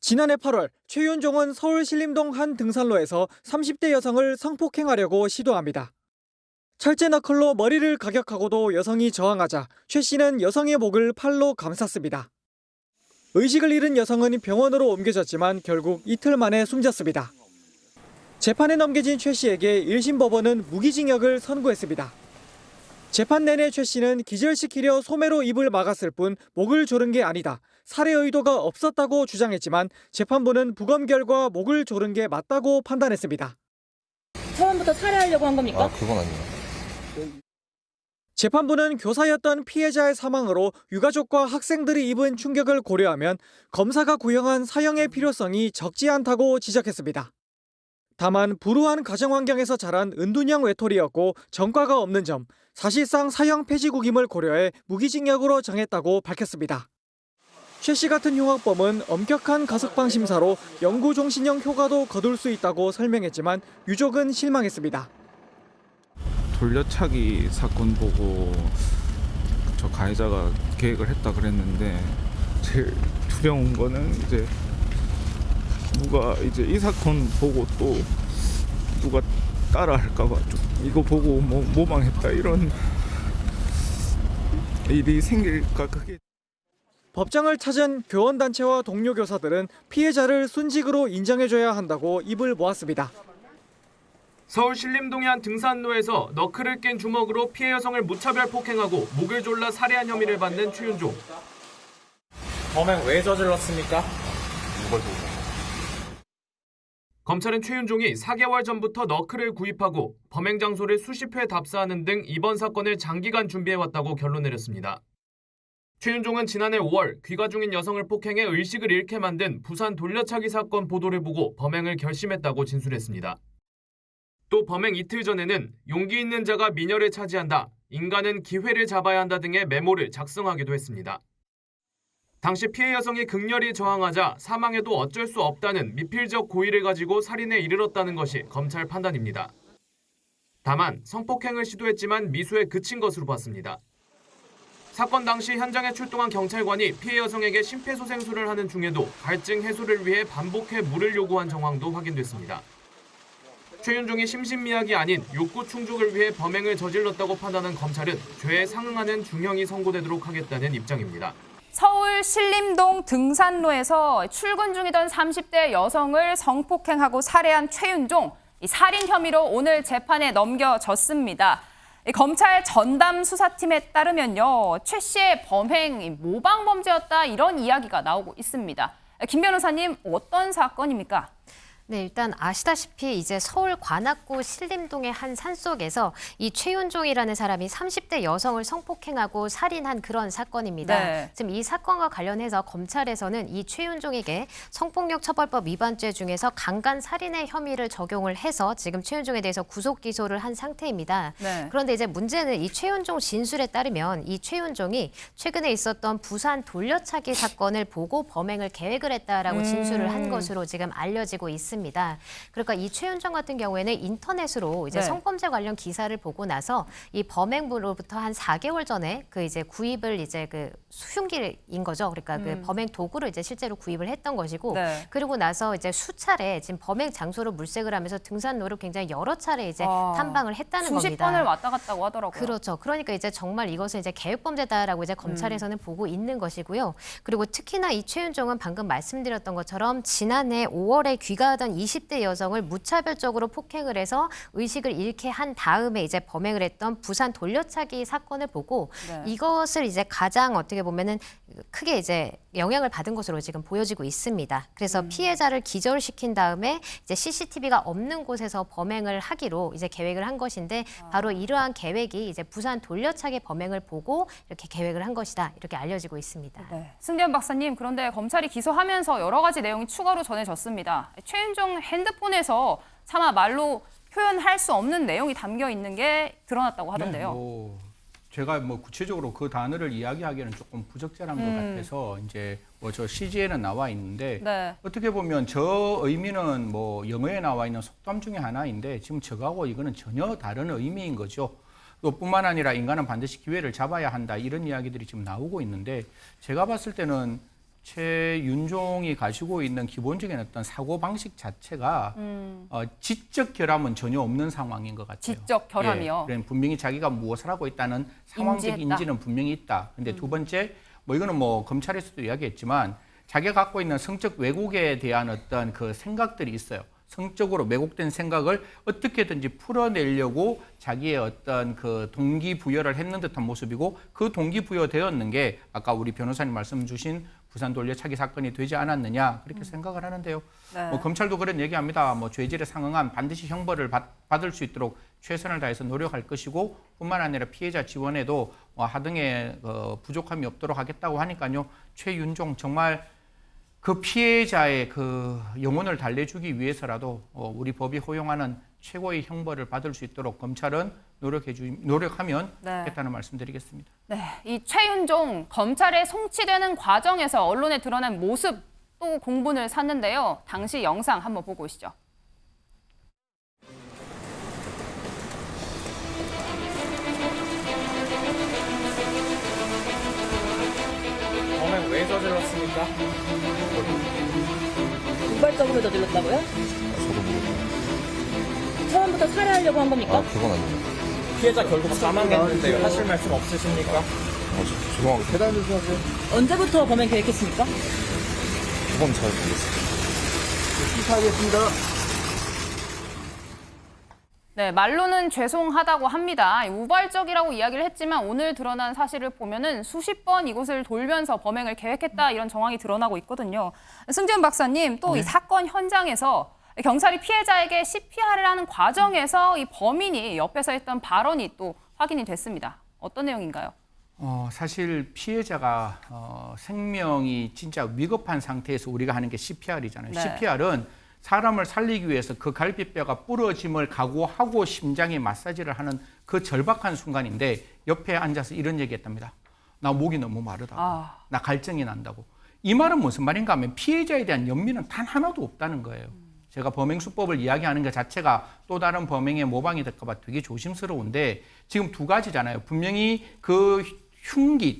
지난해 8월 최윤종은 서울 신림동 한 등산로에서 30대 여성을 성폭행하려고 시도합니다. 철제 너클로 머리를 가격하고도 여성이 저항하자 최 씨는 여성의 목을 팔로 감쌌습니다. 의식을 잃은 여성은 병원으로 옮겨졌지만 결국 이틀 만에 숨졌습니다. 재판에 넘겨진 최 씨에게 1심 법원은 무기징역을 선고했습니다. 재판 내내 최 씨는 기절시키려 소매로 입을 막았을 뿐 목을 조른 게 아니다, 살해 의도가 없었다고 주장했지만 재판부는 부검 결과 목을 조른 게 맞다고 판단했습니다. 처음부터 살해하려고 한 겁니까? 그건 아니에요. 재판부는 교사였던 피해자의 사망으로 유가족과 학생들이 입은 충격을 고려하면 검사가 구형한 사형의 필요성이 적지 않다고 지적했습니다. 다만 불우한 가정 환경에서 자란 은둔형 외톨이였고 전과가 없는 점, 사실상 사형 폐지국임을 고려해 무기징역으로 정했다고 밝혔습니다. 최 씨 같은 흉악범은 엄격한 가석방 심사로 영구종신형 효과도 거둘 수 있다고 설명했지만 유족은 실망했습니다. 돌려차기 사건 보고 저 가해자가 계획을 했다 그랬는데 제일 두려운 거는 이제 누가 이제 이 사건 보고 또 누가 따라 할까봐 좀 이거 보고 뭐 모방했다 이런 일이 생길까 그게. 법정을 찾은 교원단체와 동료 교사들은 피해자를 순직으로 인정해줘야 한다고 입을 모았습니다. 서울 신림동의 한 등산로에서 너클을 깬 주먹으로 피해 여성을 무차별 폭행하고 목을 졸라 살해한 혐의를 받는 최윤종. 범행 왜 저질렀습니까? 이걸 보고. 검찰은 최윤종이 4개월 전부터 너클을 구입하고 범행 장소를 수십 회 답사하는 등 이번 사건을 장기간 준비해왔다고 결론 내렸습니다. 최윤종은 지난해 5월 귀가 중인 여성을 폭행해 의식을 잃게 만든 부산 돌려차기 사건 보도를 보고 범행을 결심했다고 진술했습니다. 또 범행 이틀 전에는 용기 있는 자가 미녀를 차지한다, 인간은 기회를 잡아야 한다 등의 메모를 작성하기도 했습니다. 당시 피해 여성이 극렬히 저항하자 사망해도 어쩔 수 없다는 미필적 고의를 가지고 살인에 이르렀다는 것이 검찰 판단입니다. 다만 성폭행을 시도했지만 미수에 그친 것으로 봤습니다. 사건 당시 현장에 출동한 경찰관이 피해 여성에게 심폐소생술을 하는 중에도 갈증 해소를 위해 반복해 물을 요구한 정황도 확인됐습니다. 최윤종이 심신미약이 아닌 욕구 충족을 위해 범행을 저질렀다고 판단한 검찰은 죄에 상응하는 중형이 선고되도록 하겠다는 입장입니다. 서울 신림동 등산로에서 출근 중이던 30대 여성을 성폭행하고 살해한 최윤종, 이 살인 혐의로 오늘 재판에 넘겨졌습니다. 검찰 전담 수사팀에 따르면요, 최 씨의 범행 모방 범죄였다, 이런 이야기가 나오고 있습니다. 김 변호사님, 어떤 사건입니까? 네, 일단 아시다시피 이제 서울 관악구 신림동의 한 산속에서 이 최윤종이라는 사람이 30대 여성을 성폭행하고 살인한 그런 사건입니다. 네. 지금 이 사건과 관련해서 검찰에서는 이 최윤종에게 성폭력 처벌법 위반죄 중에서 강간 살인의 혐의를 적용을 해서 지금 최윤종에 대해서 구속 기소를 한 상태입니다. 네. 그런데 이제 문제는 이 최윤종 진술에 따르면 이 최윤종이 최근에 있었던 부산 돌려차기 사건을 보고 범행을 계획을 했다라고 진술을 한 것으로 지금 알려지고 있습니다. 그러니까 이 최윤종 같은 경우에는 인터넷으로 이제 네. 성범죄 관련 기사를 보고 나서 이 범행부로부터 한 4개월 전에 그 이제 구입을 이제 그 흉기인 거죠. 그러니까 그 범행 도구를 이제 실제로 구입을 했던 것이고, 네. 그리고 나서 이제 수차례 지금 범행 장소로 물색을 하면서 등산로를 굉장히 여러 차례 이제 탐방을 했다는 수십 겁니다. 번을 왔다 갔다고 하더라고요. 그렇죠. 그러니까 이제 정말 이것은 이제 계획범죄다라고 이제 검찰에서는 보고 있는 것이고요. 그리고 특히나 이 최윤종은 방금 말씀드렸던 것처럼 지난해 5월에 귀가하던 20대 여성을 무차별적으로 폭행을 해서 의식을 잃게 한 다음에 이제 범행을 했던 부산 돌려차기 사건을 보고 네. 이것을 이제 가장 어떻게 보면은 크게 이제 영향을 받은 것으로 지금 보여지고 있습니다. 그래서 피해자를 기절시킨 다음에 이제 CCTV가 없는 곳에서 범행을 하기로 이제 계획을 한 것인데, 바로 이러한 계획이 이제 부산 돌려차기 범행을 보고 이렇게 계획을 한 것이다, 이렇게 알려지고 있습니다. 네. 승대현 박사님, 그런데 검찰이 기소하면서 여러 가지 내용이 추가로 전해졌습니다. 최윤종 핸드폰에서 차마 말로 표현할 수 없는 내용이 담겨 있는 게 드러났다고 하던데요. 네, 제가 구체적으로 그 단어를 이야기하기에는 조금 부적절한 것 같아서 이제 저 CG에는 나와 있는데, 네. 어떻게 보면 저 의미는 영어에 나와 있는 속담 중에 하나인데 지금 저거하고 이거는 전혀 다른 의미인 거죠. 또 뿐만 아니라 인간은 반드시 기회를 잡아야 한다, 이런 이야기들이 지금 나오고 있는데, 제가 봤을 때는 최윤종이 가지고 있는 기본적인 어떤 사고 방식 자체가 지적 결함은 전혀 없는 상황인 것 같아요. 지적 결함이요? 예, 분명히 자기가 무엇을 하고 있다는 상황적 인지했다. 인지는 분명히 있다. 근데 두 번째, 뭐 이거는 뭐 검찰에서도 이야기했지만 자기가 갖고 있는 성적 왜곡에 대한 어떤 그 생각들이 있어요. 성적으로 왜곡된 생각을 어떻게든지 풀어내려고 자기의 어떤 그 동기부여를 했는 듯한 모습이고, 그 동기부여되었는 게 아까 우리 변호사님 말씀 주신 부산 돌려차기 사건이 되지 않았느냐, 그렇게 생각을 하는데요. 네. 뭐 검찰도 그런 얘기합니다. 뭐 죄질에 상응한 반드시 형벌을 받을 수 있도록 최선을 다해서 노력할 것이고, 뿐만 아니라 피해자 지원에도 하등의 부족함이 없도록 하겠다고 하니까요. 최윤종 정말 그 피해자의 그 영혼을 달래주기 위해서라도 우리 법이 허용하는 최고의 형벌을 받을 수 있도록 검찰은 노력하면 네. 좋겠다는 말씀드리겠습니다. 네, 이 최윤종 검찰에 송치되는 과정에서 언론에 드러난 모습 또 공분을 샀는데요. 당시 영상 한번 보고 오시죠. 범행 왜 저질렀습니까? 우발적으로 저질렀다고요? 저도 모르겠어요. 처음부터 살해하려고 한 겁니까? 그건 아니에요. 피해자 결국 사망했는데 하실 말씀 없으십니까? 죄송하고 계단 좀 하세요. 언제부터 범행 계획했습니까? 그건 잘 모르겠어요. 네, 말로는 죄송하다고 합니다. 우발적이라고 이야기를 했지만 오늘 드러난 사실을 보면은 수십 번 이곳을 돌면서 범행을 계획했다, 이런 정황이 드러나고 있거든요. 승재훈 박사님, 또 이 사건 현장에서 경찰이 피해자에게 CPR을 하는 과정에서 이 범인이 옆에서 했던 발언이 또 확인이 됐습니다. 어떤 내용인가요? 사실 피해자가 생명이 진짜 위급한 상태에서 우리가 하는 게 CPR이잖아요. 네. CPR은 사람을 살리기 위해서 그 갈비뼈가 부러짐을 각오하고 심장에 마사지를 하는 그 절박한 순간인데, 옆에 앉아서 이런 얘기했답니다. 나 목이 너무 마르다고. 나 갈증이 난다고. 이 말은 무슨 말인가 하면 피해자에 대한 연민은 단 하나도 없다는 거예요. 제가 범행수법을 이야기하는 것 자체가 또 다른 범행의 모방이 될까 봐 되게 조심스러운데, 지금 두 가지잖아요. 분명히 그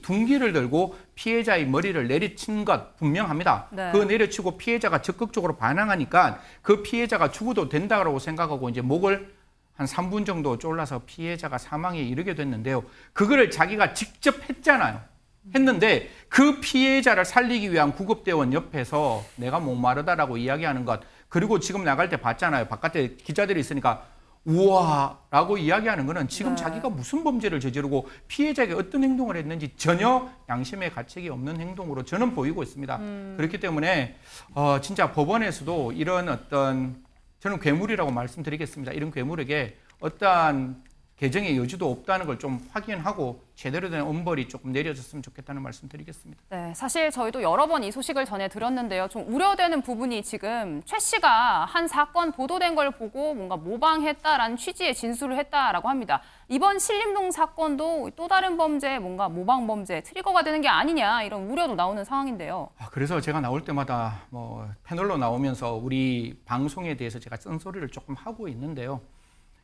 둔기를 들고 피해자의 머리를 내리친 것 분명합니다. 네. 그 내려치고 피해자가 적극적으로 반항하니까 그 피해자가 죽어도 된다고 생각하고 이제 목을 한 3분 정도 졸라서 피해자가 사망에 이르게 됐는데요. 그거를 자기가 직접 했잖아요. 했는데 그 피해자를 살리기 위한 구급대원 옆에서 내가 목마르다라고 이야기하는 것, 그리고 지금 나갈 때 봤잖아요. 바깥에 기자들이 있으니까 우와라고 이야기하는 거는 지금 자기가 무슨 범죄를 저지르고 피해자에게 어떤 행동을 했는지 전혀 양심의 가책이 없는 행동으로 저는 보이고 있습니다. 그렇기 때문에 진짜 법원에서도 이런 어떤, 저는 괴물이라고 말씀드리겠습니다. 이런 괴물에게 어떠한 개정의 여지도 없다는 걸 좀 확인하고 제대로 된 엄벌이 조금 내려졌으면 좋겠다는 말씀 드리겠습니다. 네, 사실 저희도 여러 번 이 소식을 전해 들었는데요. 좀 우려되는 부분이, 지금 최 씨가 한 사건 보도된 걸 보고 뭔가 모방했다라는 취지의 진술을 했다라고 합니다. 이번 신림동 사건도 또 다른 범죄, 뭔가 모방 범죄 트리거가 되는 게 아니냐, 이런 우려도 나오는 상황인데요. 그래서 제가 나올 때마다 뭐 패널로 나오면서 우리 방송에 대해서 제가 쓴소리를 조금 하고 있는데요.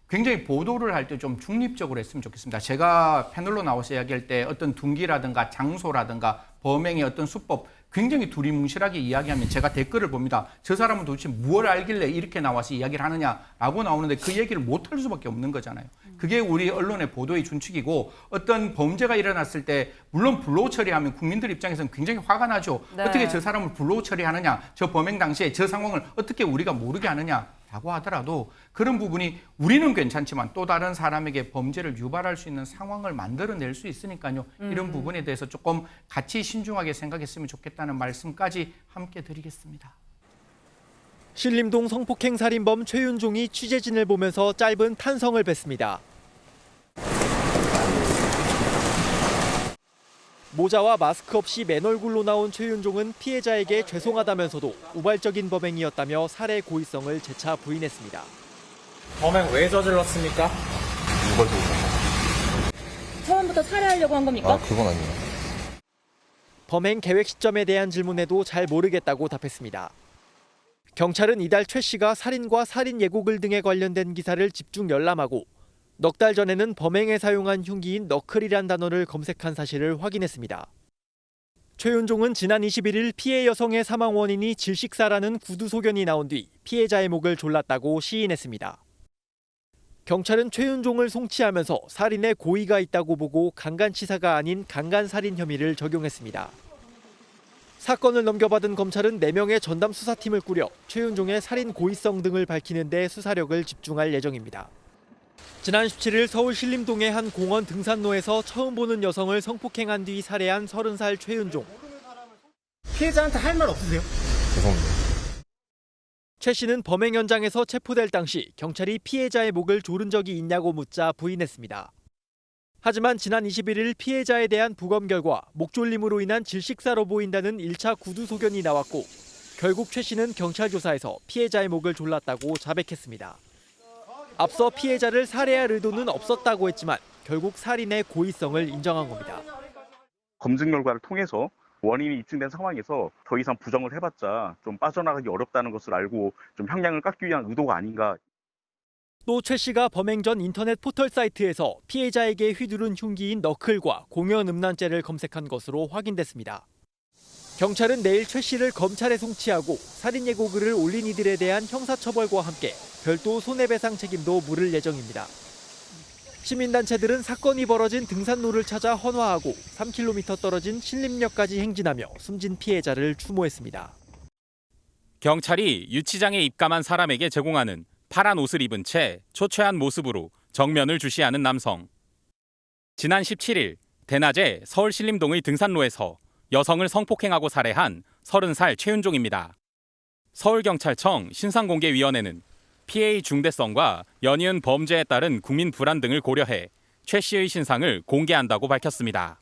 굉장히 보도를 할 때 좀 중립적으로 했으면 좋겠습니다. 제가 패널로 나와서 이야기할 때 어떤 둔기라든가 장소라든가 범행의 어떤 수법 굉장히 두리뭉실하게 이야기하면 제가 댓글을 봅니다. 저 사람은 도대체 무엇을 알길래 이렇게 나와서 이야기를 하느냐라고 나오는데 그 얘기를 못할 수밖에 없는 거잖아요. 그게 우리 언론의 보도의 준칙이고, 어떤 범죄가 일어났을 때 물론 블로우 처리하면 국민들 입장에서는 굉장히 화가 나죠. 네. 어떻게 저 사람을 블로우 처리하느냐, 저 범행 당시에 저 상황을 어떻게 우리가 모르게 하느냐 라고 하더라도 그런 부분이 우리는 괜찮지만 또 다른 사람에게 범죄를 유발할 수 있는 상황을 만들어낼 수 있으니까요. 이런 부분에 대해서 조금 같이 신중하게 생각했으면 좋겠다는 말씀까지 함께 드리겠습니다. 신림동 성폭행 살인범 최윤종이 취재진을 보면서 짧은 탄성을 뱉습니다. 모자와 마스크 없이 맨 얼굴로 나온 최윤종은 피해자에게 죄송하다면서도 우발적인 범행이었다며 살해 고의성을 재차 부인했습니다. 범행 왜 저질렀습니까? 처음부터 살해하려고 한 겁니까? 그건 아니에요. 범행 계획 시점에 대한 질문에도 잘 모르겠다고 답했습니다. 경찰은 이달 최 씨가 살인과 살인 예고글 등에 관련된 기사를 집중 열람하고 넉 달 전에는 범행에 사용한 흉기인 너클이란 단어를 검색한 사실을 확인했습니다. 최윤종은 지난 21일 피해 여성의 사망 원인이 질식사라는 구두 소견이 나온 뒤 피해자의 목을 졸랐다고 시인했습니다. 경찰은 최윤종을 송치하면서 살인에 고의가 있다고 보고 강간치사가 아닌 강간살인 혐의를 적용했습니다. 사건을 넘겨받은 검찰은 4명의 전담 수사팀을 꾸려 최윤종의 살인 고의성 등을 밝히는 데 수사력을 집중할 예정입니다. 지난 17일 서울 신림동의 한 공원 등산로에서 처음 보는 여성을 성폭행한 뒤 살해한 30살 최윤종. 피해자한테 할 말 없으세요? 죄송합니다. 최 씨는 범행 현장에서 체포될 당시 경찰이 피해자의 목을 조른 적이 있냐고 묻자 부인했습니다. 하지만 지난 21일 피해자에 대한 부검 결과 목졸림으로 인한 질식사로 보인다는 1차 구두 소견이 나왔고 결국 최 씨는 경찰 조사에서 피해자의 목을 졸랐다고 자백했습니다. 앞서 피해자를 살해할 의도는 없었다고 했지만 결국 살인의 고의성을 인정한 겁니다. 검증 결과를 통해서 원인이 입증된 상황에서 더 이상 부정을 해봤자 좀 빠져나가기 어렵다는 것을 알고 좀 형량을 깎기 위한 의도가 아닌가. 또 최 씨가 범행 전 인터넷 포털 사이트에서 피해자에게 휘두른 흉기인 너클과 공연음란죄를 검색한 것으로 확인됐습니다. 경찰은 내일 최 씨를 검찰에 송치하고 살인 예고글을 올린 이들에 대한 형사처벌과 함께 별도 손해배상 책임도 물을 예정입니다. 시민단체들은 사건이 벌어진 등산로를 찾아 헌화하고 3km 떨어진 신림역까지 행진하며 숨진 피해자를 추모했습니다. 경찰이 유치장에 입감한 사람에게 제공하는 파란 옷을 입은 채 초췌한 모습으로 정면을 주시하는 남성. 지난 17일 대낮에 서울 신림동의 등산로에서 여성을 성폭행하고 살해한 30살 최윤종입니다. 서울경찰청 신상공개위원회는 피해의 중대성과 연이은 범죄에 따른 국민 불안 등을 고려해 최 씨의 신상을 공개한다고 밝혔습니다.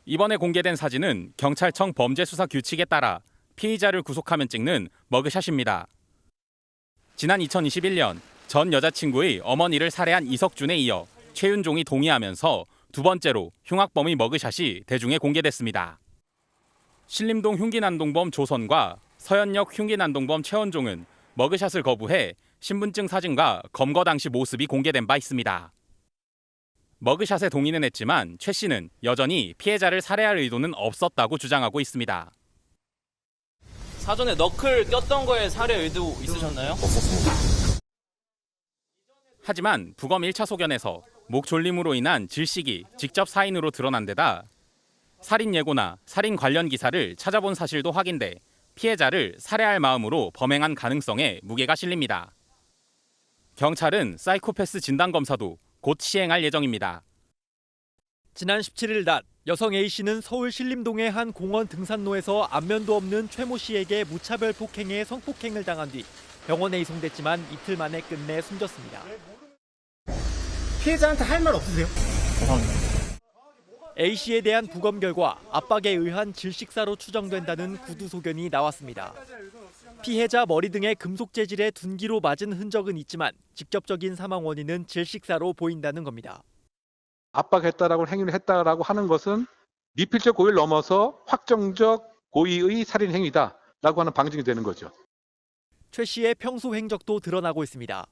이번에 공개된 사진은 경찰청 범죄수사 규칙에 따라 피의자를 구속하면 찍는 머그샷입니다. 지난 2021년 전 여자친구의 어머니를 살해한 이석준에 이어 최윤종이 동의하면서 두 번째로 흉악범의 머그샷이 대중에 공개됐습니다. 신림동 흉기난동범 조선과 서현역 흉기난동범 최원종은 머그샷을 거부해 신분증 사진과 검거 당시 모습이 공개된 바 있습니다. 머그샷에 동의는 했지만 최 씨는 여전히 피해자를 살해할 의도는 없었다고 주장하고 있습니다. 사전에 너클 꼈던 거에 살해 의도 있으셨나요? 없었습니다. 하지만 부검 1차 소견에서 목 졸림으로 인한 질식이 직접 사인으로 드러난 데다 살인 예고나 살인 관련 기사를 찾아본 사실도 확인돼 피해자를 살해할 마음으로 범행한 가능성에 무게가 실립니다. 경찰은 사이코패스 진단검사도 곧 시행할 예정입니다. 지난 17일 낮 여성 A씨는 서울 신림동의 한 공원 등산로에서 안면도 없는 최 모 씨에게 무차별 폭행에 성폭행을 당한 뒤 병원에 이송됐지만 이틀 만에 끝내 숨졌습니다. 피해자한테 할 말 없으세요? 죄송합니다. A씨에 대한 부검 결과 압박에 의한 질식사로 추정된다는 구두 소견이 나왔습니다. 피해자 머리 등에 금속 재질의 둔기로 맞은 흔적은 있지만 직접적인 사망 원인은 질식사로 보인다는 겁니다. 압박했다라고 행위를 했다라고 하는 것은 미필적 고의를 넘어서 확정적 고의의 살인 행위다라고 하는 방증이 되는 거죠. 최 씨의 평소 행적도 드러나고 있습니다.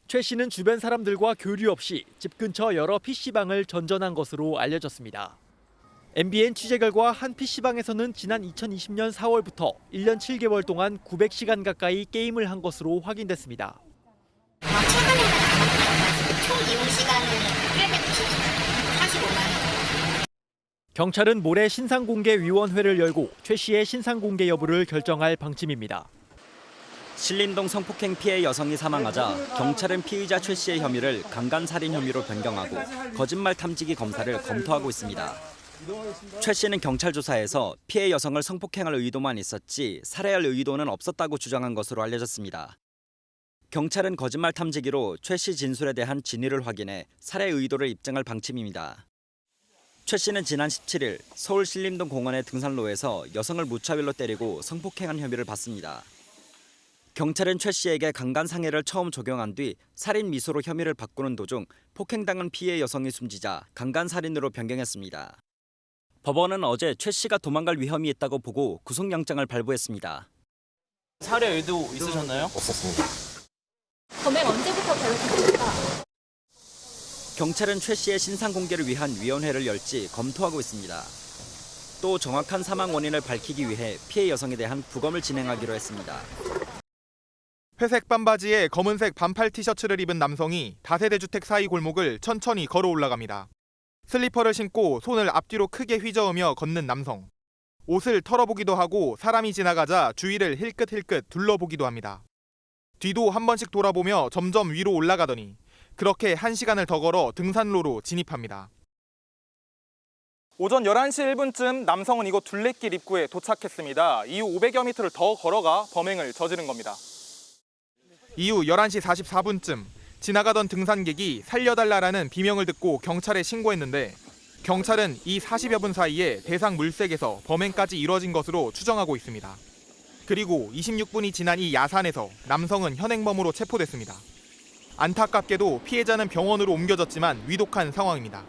최 씨는 주변 사람들과 교류 없이 집 근처 여러 PC방을 전전한 것으로 알려졌습니다. MBN 취재 결과 한 PC방에서는 지난 2020년 4월부터 1년 7개월 동안 900시간 가까이 게임을 한 것으로 확인됐습니다. 경찰은 모레 신상공개위원회를 열고 최 씨의 신상공개 여부를 결정할 방침입니다. 신림동 성폭행 피해 여성이 사망하자 경찰은 피의자 최 씨의 혐의를 강간살인 혐의로 변경하고 거짓말 탐지기 검사를 검토하고 있습니다. 최 씨는 경찰 조사에서 피해 여성을 성폭행할 의도만 있었지 살해할 의도는 없었다고 주장한 것으로 알려졌습니다. 경찰은 거짓말 탐지기로 최 씨 진술에 대한 진위를 확인해 살해 의도를 입증할 방침입니다. 최 씨는 지난 17일 서울 신림동 공원의 등산로에서 여성을 무차별로 때리고 성폭행한 혐의를 받습니다. 경찰은 최 씨에게 강간상해를 처음 적용한 뒤 살인 미수로 혐의를 바꾸는 도중 폭행당한 피해 여성이 숨지자 강간살인으로 변경했습니다. 법원은 어제 최 씨가 도망갈 위험이 있다고 보고 구속영장을 발부했습니다. 살해 의도 있으셨나요? 없었습니다. 범행 언제부터 계획했습니까? 경찰은 최 씨의 신상 공개를 위한 위원회를 열지 검토하고 있습니다. 또 정확한 사망 원인을 밝히기 위해 피해 여성에 대한 부검을 진행하기로 했습니다. 회색 반바지에 검은색 반팔 티셔츠를 입은 남성이 다세대 주택 사이 골목을 천천히 걸어 올라갑니다. 슬리퍼를 신고 손을 앞뒤로 크게 휘저으며 걷는 남성. 옷을 털어보기도 하고 사람이 지나가자 주위를 힐끗힐끗 둘러보기도 합니다. 뒤도 한 번씩 돌아보며 점점 위로 올라가더니 그렇게 1시간을 더 걸어 등산로로 진입합니다. 오전 11시 1분쯤 남성은 이곳 둘레길 입구에 도착했습니다. 이후 500여 미터를 더 걸어가 범행을 저지른 겁니다. 이후 11시 44분쯤 지나가던 등산객이 살려달라라는 비명을 듣고 경찰에 신고했는데 경찰은 이 40여 분 사이에 대상 물색에서 범행까지 이뤄진 것으로 추정하고 있습니다. 그리고 26분이 지난 이 야산에서 남성은 현행범으로 체포됐습니다. 안타깝게도 피해자는 병원으로 옮겨졌지만 위독한 상황입니다.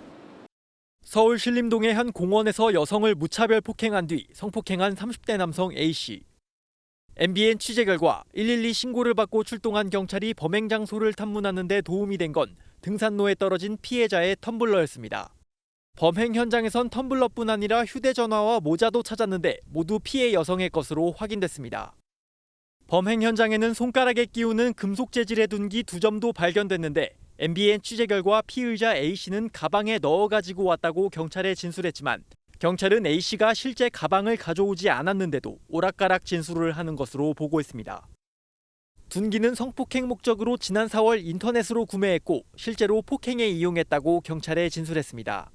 서울 신림동의 한 공원에서 여성을 무차별 폭행한 뒤 성폭행한 30대 남성 A씨. MBN 취재 결과 112 신고를 받고 출동한 경찰이 범행 장소를 탐문하는 데 도움이 된 건 등산로에 떨어진 피해자의 텀블러였습니다. 범행 현장에선 텀블러뿐 아니라 휴대전화와 모자도 찾았는데 모두 피해 여성의 것으로 확인됐습니다. 범행 현장에는 손가락에 끼우는 금속 재질의 둔기 2점도 발견됐는데 MBN 취재 결과 피의자 A씨는 가방에 넣어 가지고 왔다고 경찰에 진술했지만 경찰은 A씨가 실제 가방을 가져오지 않았는데도 오락가락 진술을 하는 것으로 보고 있습니다. 둔기는 성폭행 목적으로 지난 4월 인터넷으로 구매했고 실제로 폭행에 이용했다고 경찰에 진술했습니다.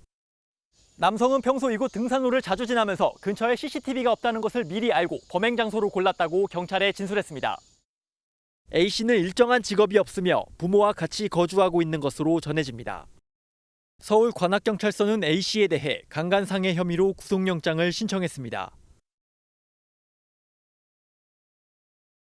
남성은 평소 이곳 등산로를 자주 지나면서 근처에 CCTV가 없다는 것을 미리 알고 범행 장소로 골랐다고 경찰에 진술했습니다. A씨는 일정한 직업이 없으며 부모와 같이 거주하고 있는 것으로 전해집니다. 서울관악경찰서는 A씨에 대해 강간상해 혐의로 구속영장을 신청했습니다.